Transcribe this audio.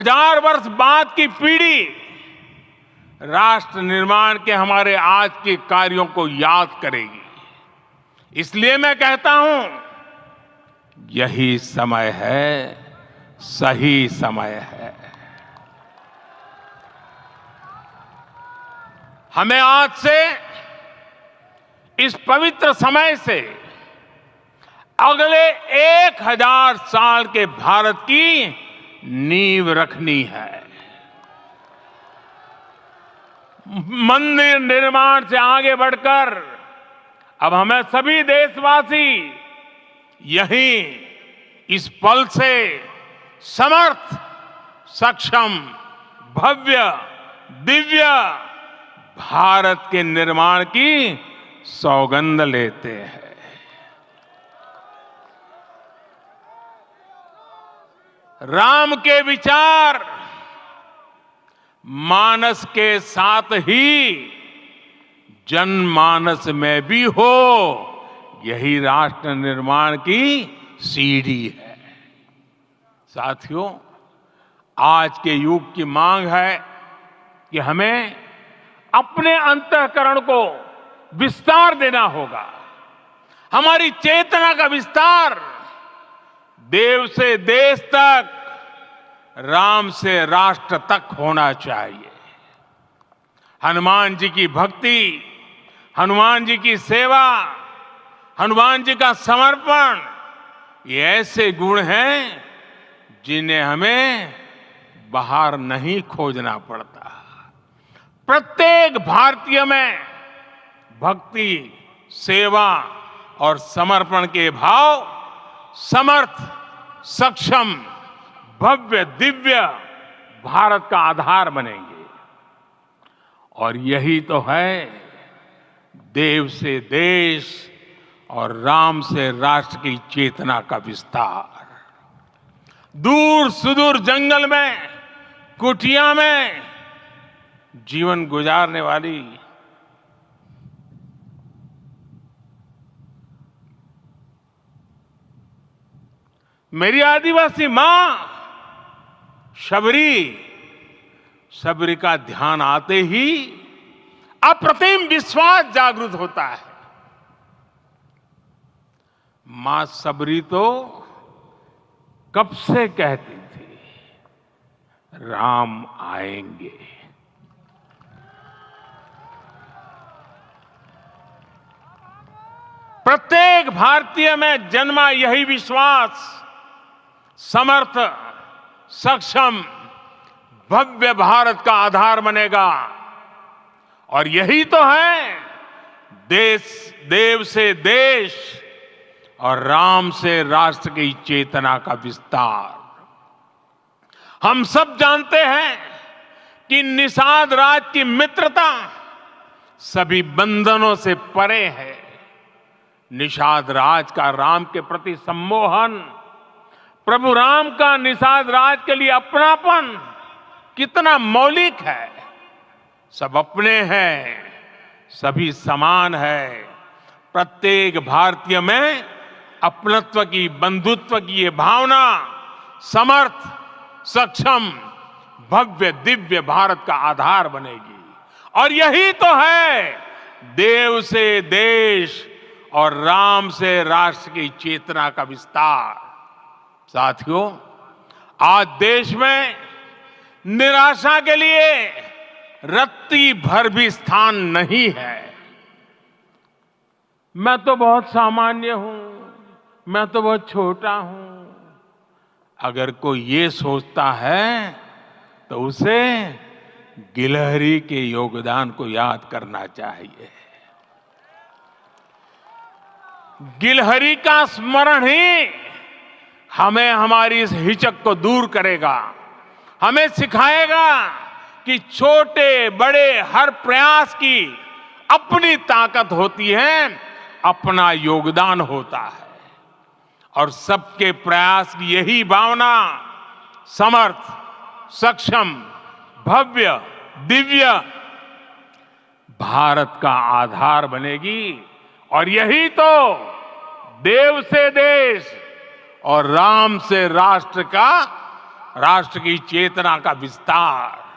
हजार वर्ष बाद की पीढ़ी राष्ट्र निर्माण के हमारे आज के कार्यों को याद करेगी। इसलिए मैं कहता हूं, यही समय है, सही समय है। हमें आज से, इस पवित्र समय से अगले 1000 साल के भारत की नींव रखनी है। मंदिर निर्माण से आगे बढ़कर अब हमें सभी देशवासी यहीं इस पल से समर्थ, सक्षम, भव्य, दिव्य भारत के निर्माण की सौगंध लेते हैं। राम के विचार मानस के साथ ही जनमानस में भी हो, यही राष्ट्र निर्माण की सीढ़ी है। साथियों, आज के युग की मांग है कि हमें अपने अंतःकरण को विस्तार देना होगा। हमारी चेतना का विस्तार देव से देश तक, राम से राष्ट्र तक होना चाहिए। हनुमान जी की भक्ति, हनुमान जी की सेवा, हनुमान जी का समर्पण, ये ऐसे गुण हैं जिन्हें हमें बाहर नहीं खोजना पड़ता। प्रत्येक भारतीय में भक्ति, सेवा और समर्पण के भाव समर्थ, सक्षम, भव्य, दिव्य भारत का आधार बनेंगे। और यही तो है देव से देश और राम से राष्ट्र की चेतना का विस्तार। दूर सुदूर जंगल में, कुटिया में जीवन गुजारने वाली मेरी आदिवासी मां शबरी का ध्यान आते ही अप्रतिम विश्वास जागृत होता है। मां शबरी तो कब से कहती थी, राम आएंगे। प्रत्येक भारतीय में जन्मा यही विश्वास समर्थ, सक्षम, भव्य भारत का आधार बनेगा। और यही तो है देव से देश और राम से राष्ट्र की चेतना का विस्तार। हम सब जानते हैं कि निषाद राज की मित्रता सभी बंधनों से परे है। निषाद राज का राम के प्रति सम्मोहन, प्रभु राम का निषाद राज के लिए अपनापन कितना मौलिक है। सब अपने हैं, सभी समान है। प्रत्येक भारतीय में अपनत्व की, बंधुत्व की ये भावना समर्थ, सक्षम, भव्य, दिव्य भारत का आधार बनेगी। और यही तो है देव से देश और राम से राष्ट्र की चेतना का विस्तार। साथियों, आज देश में निराशा के लिए रत्ती भर भी स्थान नहीं है। मैं तो बहुत सामान्य हूं, मैं तो बहुत छोटा हूं। अगर कोई ये सोचता है तो उसे गिलहरी के योगदान को याद करना चाहिए। गिलहरी का स्मरण ही हमें हमारी इस हिचक को दूर करेगा, हमें सिखाएगा कि छोटे बड़े हर प्रयास की अपनी ताकत होती है, अपना योगदान होता है। और सबके प्रयास की यही भावना समर्थ, सक्षम, भव्य, दिव्य भारत का आधार बनेगी। और यही तो देव से देश और राम से राष्ट्र का राष्ट्र की चेतना का विस्तार।